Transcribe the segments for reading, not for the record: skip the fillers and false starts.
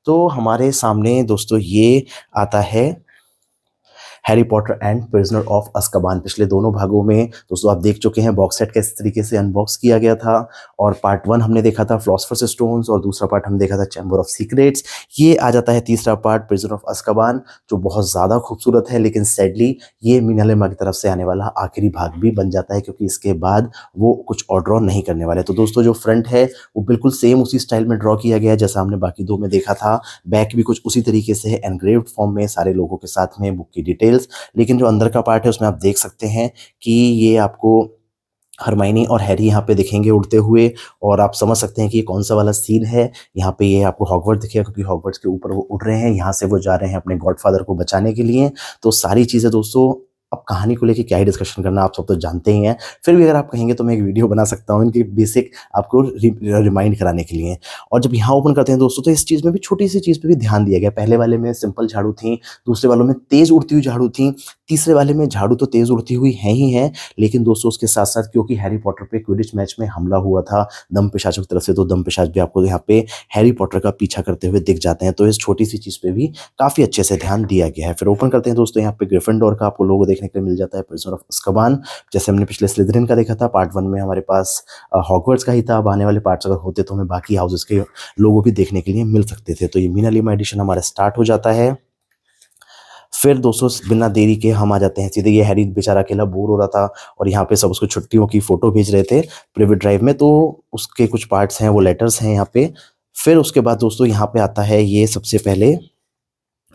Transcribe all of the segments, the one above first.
तो हमारे सामने दोस्तों ये आता है Harry Potter and prisoner of Azkaban. पिछले दोनों भागों में दोस्तों आप देख चुके हैं बॉक्स सेट किस तरीके से अनबॉक्स किया गया था। और पार्ट 1 हमने देखा था फिलॉसफर्स स्टोन्स और दूसरा पार्ट हमने देखा था चैम्बर ऑफ सीक्रेट्स। ये आ जाता है तीसरा पार्ट प्रिजनर ऑफ अज़्काबान, जो बहुत ज़्यादा खूबसूरत है, लेकिन सैडली ये मीना लिमा की तरफ से आने वाला आखिरी भाग भी बन जाता है, क्योंकि इसके बाद वो कुछ और ड्रॉ नहीं करने वाले। तो दोस्तों जो फ्रंट है वो बिल्कुल सेम उसी स्टाइल में ड्रॉ किया गया है जैसा हमने बाकी दो में देखा था। बैक भी कुछ उसी तरीके से है, एनग्रेव्ड फॉर्म में सारे लोगों के साथ में बुक की डिटेल्स। लेकिन जो अंदर का पार्ट है उसमें आप देख सकते हैं कि ये आपको हरमाइनी और हैरी यहाँ पे दिखेंगे उड़ते हुए, और आप समझ सकते हैं कि ये कौन सा वाला सीन है। यहाँ पे ये आपको हॉगवर्ट्स दिखेगा, क्योंकि हॉगवर्ट्स के ऊपर वो उड़ रहे हैं, यहाँ से वो जा रहे हैं अपने गॉडफादर को बचाने के लिए। तो सारी चीज़ें दोस्तों, अब कहानी को लेके क्या ही डिस्कशन करना, आप सब तो जानते ही हैं। फिर भी अगर आप कहेंगे तो मैं एक वीडियो बना सकता हूँ इनकी बेसिक आपको रिमाइंड कराने के लिए। और जब यहाँ ओपन करते हैं दोस्तों, तो इस चीज़ में भी छोटी सी चीज़ पे भी ध्यान दिया गया। पहले वाले में सिंपल झाड़ू थी, दूसरे वालों में तेज़ उड़ती हुई झाड़ू थी, तीसरे वाले में झाड़ू तो तेज़ उड़ती हुई है ही है, लेकिन दोस्तों उसके साथ साथ क्योंकि हैरी पॉटर पे क्विडिच मैच में हमला हुआ था दम पिशाचों की तरफ से, तो दम पिशाच भी आपको यहाँ पे हैरी पॉटर का पीछा करते हुए दिख जाते हैं। तो इस छोटी सी चीज़ पे भी काफ़ी अच्छे से ध्यान दिया गया है। फिर ओपन करते हैं दोस्तों, यहाँ पे ग्रिफिंडोर का आपको लोगो देखने के लिए मिल जाता है, प्रिजनर ऑफ अज़्काबान। जैसे हमने पिछले स्लिदरिन का देखा था, पार्ट 1 में हमारे पास हॉगवर्ट्स का ही था। अब आने वाले पार्ट्स अगर होते तो हमें बाकी हाउसेस के लोगो भी देखने के लिए मिल सकते थे। तो ये मीना लिमा एडिशन हमारा स्टार्ट हो जाता है। फिर दोस्तों बिना देरी के हम आ जाते हैं सीधे, ये हैरी बेचारा अकेला बोर हो रहा था और यहाँ पे सब उसको छुट्टियों की फ़ोटो भेज रहे थे प्राइवेट ड्राइव में, तो उसके कुछ पार्ट्स हैं, वो लेटर्स हैं यहाँ पे। फिर उसके बाद दोस्तों यहाँ पे आता है ये सबसे पहले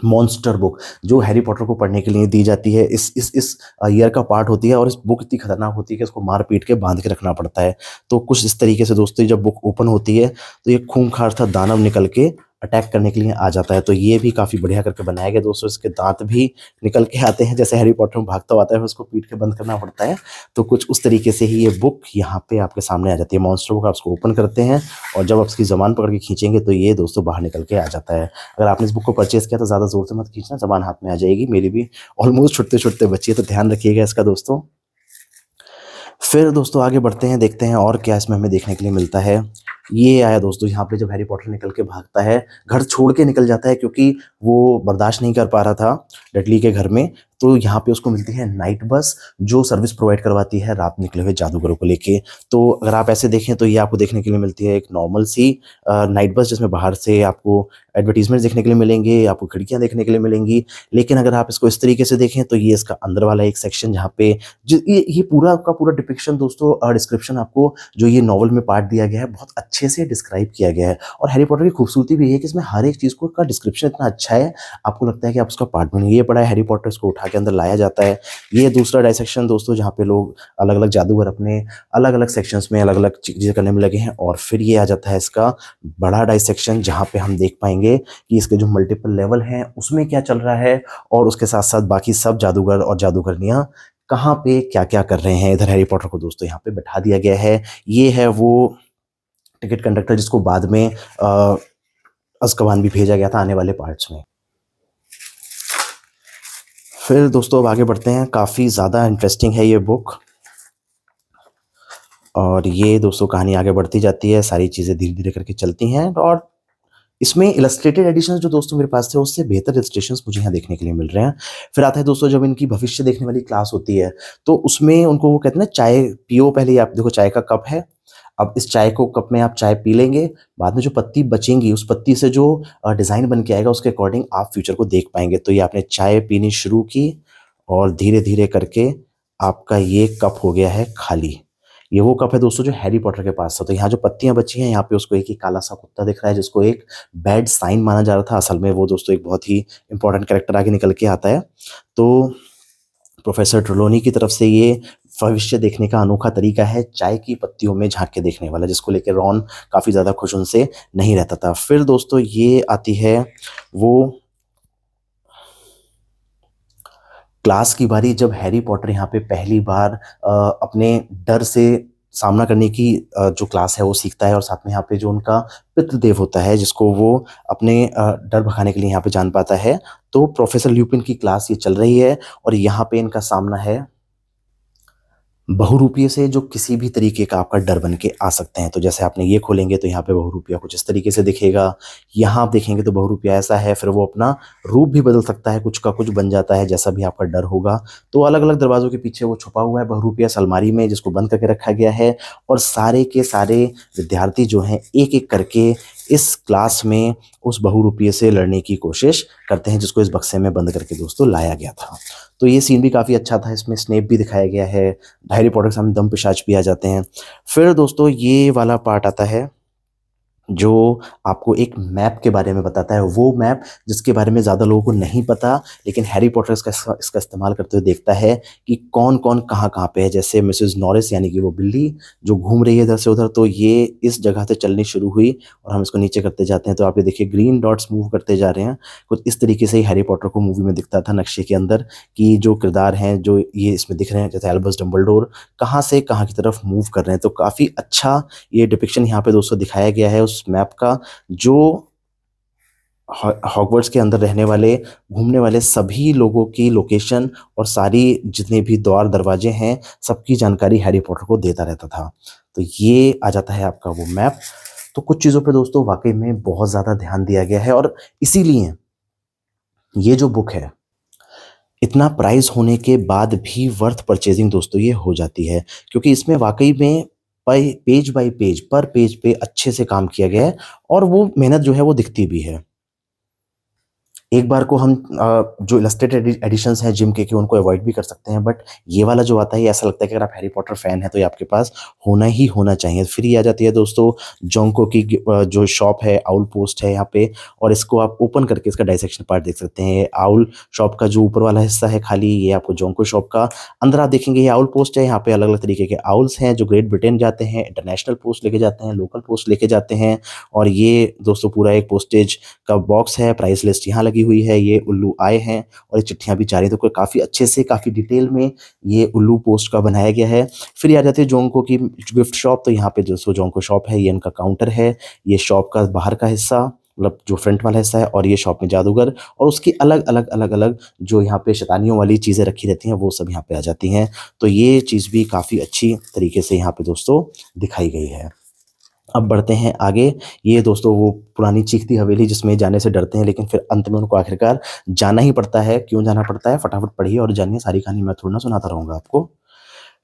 मॉन्स्टर बुक, जो हैरी पॉटर को पढ़ने के लिए दी जाती है। इस ईयर का पार्ट होती है, और इस बुक इतनी खतरनाक होती है कि इसको मार पीट के बांध के रखना पड़ता है। तो कुछ इस तरीके से दोस्तों जब बुक ओपन होती है तो ये खूंखार सा दानव निकल के अटैक करने के लिए आ जाता है। तो ये भी काफ़ी बढ़िया करके बनाया गया दोस्तों। इसके दांत भी निकल के आते हैं, जैसे हैरी पॉटर में भागता हुआ आता है उसको पीट के बंद करना पड़ता है। तो कुछ उस तरीके से ही ये बुक यहाँ पे आपके सामने आ जाती है। मॉन्स्टर बुक आप उसको ओपन करते हैं, और जब आप उसकी ज़बान पकड़ के खींचेंगे तो ये दोस्तों बाहर निकल के आ जाता है। अगर आपने इस बुक को परचेज़ किया तो ज़्यादा ज़ोर से मत खींचना, ज़बान हाथ में आ जाएगी। मेरी भी ऑलमोस्ट छुटते-छुटते बची है, तो ध्यान रखिएगा इसका दोस्तों। फिर दोस्तों आगे बढ़ते हैं, देखते हैं और क्या इसमें हमें देखने के लिए मिलता है। ये आया दोस्तों, यहाँ पे जब हैरी पॉटर निकल के भागता है, घर छोड़ के निकल जाता है, क्योंकि वो बर्दाश्त नहीं कर पा रहा था डडली के घर में। तो यहाँ पे उसको मिलती है नाइट बस, जो सर्विस प्रोवाइड करवाती है रात निकले हुए जादूगरों को लेके। तो अगर आप ऐसे देखें तो ये आपको देखने के लिए मिलती है एक नॉर्मल सी नाइट बस, जिसमें बाहर से आपको एडवर्टीजमेंट देखने के लिए मिलेंगे, आपको खिड़कियाँ देखने के लिए मिलेंगी। लेकिन अगर आप इसको इस तरीके से देखें तो ये इसका अंदर वाला एक सेक्शन, जहाँ पे ये पूरा का पूरा डिपिक्शन दोस्तों, डिस्क्रिप्शन आपको जो ये नॉवल में पार्ट दिया गया है बहुत अच्छे से डिस्क्राइब किया गया है। और हैरी पॉटर की खूबसूरती भी है कि इसमें हर एक चीज़ को का डिस्क्रिप्शन इतना अच्छा है, आपको लगता है कि आप उसका पार्ट बने। ये पढ़ा है हैरी पॉटर, इसको उठा के अंदर लाया जाता है। ये दूसरा डायसेक्शन दोस्तों, जहाँ पे लोग अलग अलग जादूगर अपने अलग अलग सेक्शंस में अलग अलग चीज़ें करने में लगे हैं। और फिर ये आ जाता है इसका बड़ा डायसेक्शन, जहाँ पे हम देख पाएंगे कि इसके जो मल्टीपल लेवल हैं उसमें क्या चल रहा है, और उसके साथ साथ बाकी सब जादूगर और जादूगरनियाँ कहाँ पे क्या-क्या कर रहे हैं। इधर हैरी पॉटर को दोस्तों यहाँ पे बैठा दिया गया है। ये है वो टिकट कंडक्टर जिसको बाद में अज़्काबान भी भेजा गया था आने वाले पार्ट्स में। फिर दोस्तों अब आगे बढ़ते हैं, काफ़ी ज़्यादा इंटरेस्टिंग है ये बुक, और ये दोस्तों कहानी आगे बढ़ती जाती है, सारी चीज़ें धीरे-धीरे करके चलती हैं। और इसमें इलस्ट्रेटेड एडिशंस जो दोस्तों मेरे पास थे, उससे बेहतर इलस्ट्रेशंस मुझे यहाँ देखने के लिए मिल रहे हैं। फिर आता है दोस्तों जब इनकी भविष्य देखने वाली क्लास होती है, तो उसमें उनको वो कहते हैं ना, चाय पियो पहले। आप देखो चाय का कप है, अब इस चाय को कप में आप चाय पी लेंगे, बाद में जो पत्ती बचेंगी उस पत्ती से जो डिज़ाइन बन के आएगा उसके अकॉर्डिंग आप फ्यूचर को देख पाएँगे। तो ये आपने चाय पीनी शुरू की, और धीरे-धीरे करके आपका ये कप हो गया है खाली। ये वो कप है दोस्तों जो हैरी पॉटर के पास था। तो यहाँ जो पत्तियाँ बची हैं, यहाँ पे उसको एक ही काला-सा कुत्ता दिख रहा है, जिसको एक बैड साइन माना जा रहा था। असल में वो दोस्तों एक बहुत ही इम्पोर्टेंट कैरेक्टर आगे निकल के आता है। तो प्रोफ़ेसर ट्रेलॉनी की तरफ से ये भविष्य देखने का अनोखा तरीका है, चाय की पत्तियों में झाँक के देखने वाला, जिसको लेके रॉन काफ़ी ज़्यादा खुश उनसे नहीं रहता था। फिर दोस्तों ये आती है वो क्लास की बारी, जब हैरी पॉटर यहाँ पे पहली बार अपने डर से सामना करने की जो क्लास है वो सीखता है, और साथ में यहाँ पे जो उनका पितृदेव होता है जिसको वो अपने डर भगाने के लिए यहाँ पे जान पाता है। तो प्रोफेसर ल्यूपिन की क्लास ये चल रही है, और यहाँ पे इनका सामना है बहुरूपिये से जो किसी भी तरीके का आपका डर बन के आ सकते हैं। तो जैसे आपने ये खोलेंगे तो यहाँ पे बहुरूपिया कुछ इस तरीके से दिखेगा। यहाँ आप देखेंगे तो बहुरूपिया ऐसा है, फिर वो अपना रूप भी बदल सकता है, कुछ का कुछ बन जाता है, जैसा भी आपका डर होगा। तो अलग-अलग दरवाज़ों के पीछे वो छुपा हुआ है बहुरूपिया इस अलमारी में, जिसको बंद करके रखा गया है। और सारे के सारे विद्यार्थी जो हैं एक-एक करके इस क्लास में उस बहुरूपिये से लड़ने की कोशिश करते हैं, जिसको इस बक्से में बंद करके दोस्तों लाया गया था। तो ये सीन भी काफ़ी अच्छा था, इसमें स्नेप भी दिखाया गया है, हैरी पॉटर के सामने दम-पिशाच भी आ जाते हैं। फिर दोस्तों ये वाला पार्ट आता है, जो आपको एक मैप के बारे में बताता है। वो मैप जिसके बारे में ज़्यादा लोगों को नहीं पता, लेकिन हैरी पॉटर इसका इस्तेमाल करते हुए देखता है कि कौन-कौन कहाँ-कहाँ पे है। जैसे मिसेस नॉरिस यानी कि वो बिल्ली जो घूम रही है इधर से उधर, तो ये इस जगह से चलनी शुरू हुई और हम इसको नीचे करते जाते हैं तो आप ये देखिए ग्रीन डॉट्स मूव करते जा रहे हैं। कुछ इस तरीके से ही हैरी पॉटर को मूवी में दिखता था नक्शे के अंदर, कि जो किरदार हैं जो ये इसमें दिख रहे हैं, जैसे एल्बस डंबलडोर कहाँ से कहाँ की तरफ मूव कर रहे हैं। तो काफ़ी अच्छा ये डिपिक्शन यहाँ पे दोस्तों दिखाया गया है उस मैप का, जो हॉगवर्ट्स के अंदर रहने वाले, घूमने वाले सभी लोगों की लोकेशन और सारी जितने भी द्वार दरवाजे हैं, सबकी जानकारी हैरी पॉटर को देता रहता था। तो ये आ जाता है आपका वो मैप। तो कुछ चीज़ों पे दोस्तों वाक़ई में बहुत ज़्यादा ध्यान दिया गया है, और इसीलिए ये जो बुक है, इतना प्राइस होने के बाद भी वर्थ परचेज़िंग दोस्तों ये हो जाती है, क्योंकि इसमें वाक़ई में पेज बाय पेज, पर पेज पे अच्छे से काम किया गया है, और वो मेहनत जो है वो दिखती भी है। एक बार को हम जो इलस्ट्रेटेड एडिशंस हैं जिम के उनको अवॉइड भी कर सकते हैं, बट ये वाला जो आता है, ये ऐसा लगता है कि अगर आप हैरी पॉटर फैन हैं तो ये आपके पास होना ही होना चाहिए। फिर ये आ जाती है दोस्तों जोंको की जो शॉप है, आउल पोस्ट है यहाँ पे, और इसको आप ओपन करके इसका डाइसेक्शन पार्ट देख सकते हैं। आउल शॉप का जो ऊपर वाला हिस्सा है खाली, ये आपको जोंको शॉप का। अंदर आप देखेंगे ये आउल पोस्ट है, यहाँ पे अलग-अलग तरीके के आउल्स हैं जो ग्रेट ब्रिटेन जाते हैं, इंटरनेशनल पोस्ट लेके जाते हैं, लोकल पोस्ट लेके जाते हैं। और ये दोस्तों पूरा एक पोस्टेज का बॉक्स है, प्राइस लिस्ट यहाँ लगी हुई है, ये उल्लू आए हैं और ये चिट्ठियाँ भी जा रही हैं। तो काफ़ी अच्छे से, काफ़ी डिटेल में ये उल्लू पोस्ट का बनाया गया है। फिर ये आ जाती है जोंको की गिफ्ट शॉप। तो यहाँ पे दोस्तों जोंको शॉप है, ये इनका काउंटर है, ये शॉप का बाहर का हिस्सा, मतलब जो फ्रंट वाला हिस्सा है, और ये शॉप में जादूगर और उसकी अलग-अलग जो यहाँ पे शैतानियों वाली चीज़ें रखी रहती हैं, वो सब यहाँ पे आ जाती हैं। तो ये चीज़ भी काफ़ी अच्छी तरीके से यहाँ पे दोस्तों दिखाई गई है। अब बढ़ते हैं आगे। ये दोस्तों वो पुरानी चीखती हवेली जिसमें जाने से डरते हैं, लेकिन फिर अंत में उनको आखिरकार जाना ही पड़ता है। क्यों जाना पड़ता है? फटाफट पढ़िए और जानिए, सारी कहानी मैं थोड़ी ना सुनाता रहूँगा आपको।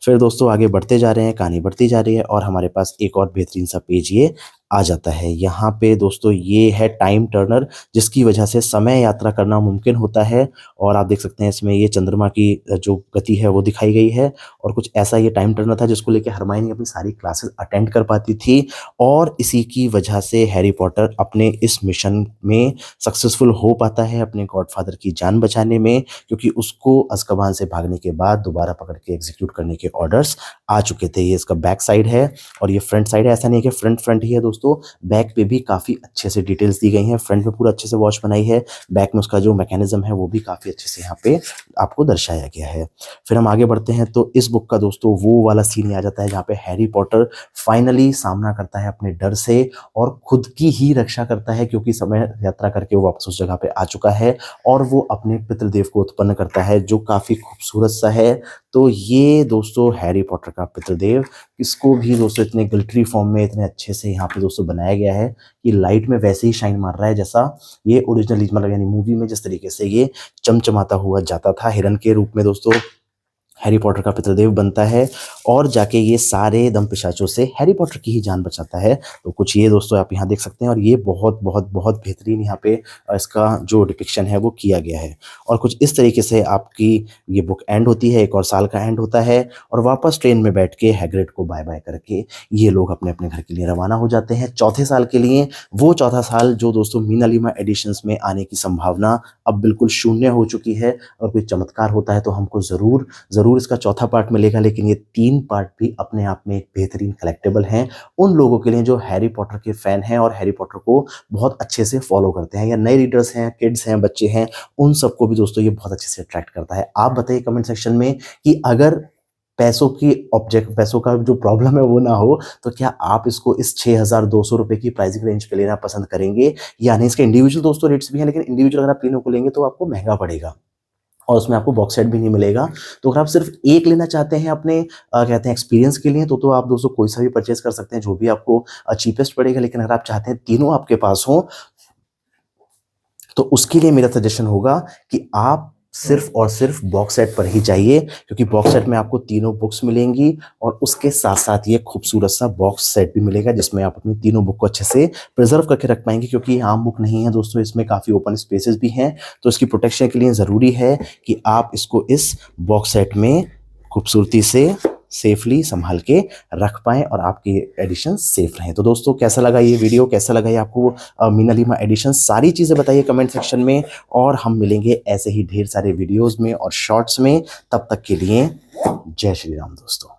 फिर दोस्तों आगे बढ़ते जा रहे हैं, कहानी बढ़ती जा रही है और हमारे पास एक और बेहतरीन सा पेज ये आ जाता है। यहाँ पे दोस्तों ये है टाइम टर्नर, जिसकी वजह से समय यात्रा करना मुमकिन होता है। और आप देख सकते हैं इसमें ये चंद्रमा की जो गति है वो दिखाई गई है, और कुछ ऐसा ये टाइम टर्नर था जिसको लेके हरमाइनी अपनी सारी क्लासेस अटेंड कर पाती थी, और इसी की वजह से हैरी पॉटर अपने इस मिशन में सक्सेसफुल हो पाता है अपने गॉडफादर की जान बचाने में, क्योंकि उसको अज़्काबान से भागने के बाद दोबारा पकड़ के एग्जीक्यूट करने के ऑर्डर्स आ चुके थे। ये इसका बैक साइड है और ये फ्रंट साइड है। ऐसा नहीं है कि फ्रंट ही है दोस्तों, बैक पे भी काफ़ी अच्छे से डिटेल्स दी गई हैं। फ्रंट में पूरा अच्छे से वॉच बनाई है, बैक में उसका जो मैकेनिज्म है वो भी काफ़ी अच्छे से यहाँ पे आपको दर्शाया गया है। फिर हम आगे बढ़ते हैं तो इस बुक का दोस्तों वो वाला सीन आ जाता है जहाँ पे हैरी पॉटर फाइनली सामना करता है अपने डर से और खुद की ही रक्षा करता है, क्योंकि समय यात्रा करके वो वापस उस जगह पे आ चुका है और वो अपने पितृदेव को उत्पन्न करता है, जो काफ़ी खूबसूरत सा है। तो ये दोस्तों हैरी पॉटर का पितृदेव, इसको भी दोस्तों इतने ग्लिटरी फॉर्म में इतने अच्छे से यहाँ पे दोस्तों बनाया गया है कि लाइट में वैसे ही शाइन मार रहा है जैसा ये ओरिजिनल मतलब यानी मूवी में जिस तरीके से ये चमचमाता हुआ जाता था हिरन के रूप में दोस्तों हैरी पॉटर का पितृदेव बनता है और जाके ये सारे दम पिशाचों से हैरी पॉटर की ही जान बचाता है। तो कुछ ये दोस्तों आप यहाँ देख सकते हैं और ये बहुत बहुत बहुत बेहतरीन यहाँ पे इसका जो डिपिक्शन है वो किया गया है। और कुछ इस तरीके से आपकी ये बुक एंड होती है, एक और साल का एंड होता है और वापस ट्रेन में बैठ के हैग्रिड को बाय बाय करके ये लोग अपने अपने घर के लिए रवाना हो जाते हैं चौथे साल के लिए। वो चौथा साल जो दोस्तों मीना लिमा एडिशंस में आने की संभावना अब बिल्कुल शून्य हो चुकी है, और कोई चमत्कार होता है तो हमको ज़रूर इसका चौथा पार्ट मिलेगा। लेकिन ये 3 पार्ट भी अपने आप में एक बेहतरीन कलेक्टिबल हैं उन लोगों के लिए जो हैरी पॉटर के फैन हैं और हैरी पॉटर को बहुत अच्छे से फॉलो करते हैं, या नए रीडर्स हैं, किड्स हैं, बच्चे हैं, उन सबको भी दोस्तों ये बहुत अच्छे से अट्रैक्ट करता है। आप बताइए कमेंट सेक्शन में कि अगर पैसों का जो प्रॉब्लम है वो ना हो तो क्या आप इसको इस 6,200 रुपए की प्राइसिंग रेंज पे लेना पसंद करेंगे या नहीं। इसके इंडिविजुअल दोस्तों रेट्स भी हैं, लेकिन इंडिविजुअल अगर आप तीनों को लेंगे तो आपको महंगा पड़ेगा। और उसमें आपको बॉक्स सेट भी नहीं मिलेगा। तो अगर आप सिर्फ एक लेना चाहते हैं अपने कहते हैं एक्सपीरियंस के लिए, तो आप दोस्तों कोई सा भी परचेज कर सकते हैं जो भी आपको चीपेस्ट पड़ेगा। लेकिन अगर आप चाहते हैं तीनों आपके पास हो, तो उसके लिए मेरा सजेशन होगा कि आप सिर्फ और सिर्फ बॉक्स सेट पर ही जाइए, क्योंकि बॉक्स सेट में आपको तीनों बुक्स मिलेंगी और उसके साथ साथ ये खूबसूरत सा बॉक्स सेट भी मिलेगा जिसमें आप अपनी तीनों बुक को अच्छे से प्रिजर्व करके रख पाएंगे। क्योंकि ये आम बुक नहीं है दोस्तों, इसमें काफ़ी ओपन स्पेसेस भी हैं, तो इसकी प्रोटेक्शन के लिए ज़रूरी है कि आप इसको इस बॉक्स सेट में खूबसूरती से सेफली संभाल के रख पाएँ और आपके एडिशन सेफ रहें। तो दोस्तों कैसा लगा ये वीडियो, कैसा लगा ये आपको मीना लिमा एडिशन, सारी चीज़ें बताइए कमेंट सेक्शन में। और हम मिलेंगे ऐसे ही ढेर सारे वीडियोस में और शॉर्ट्स में। तब तक के लिए जय श्री राम दोस्तों।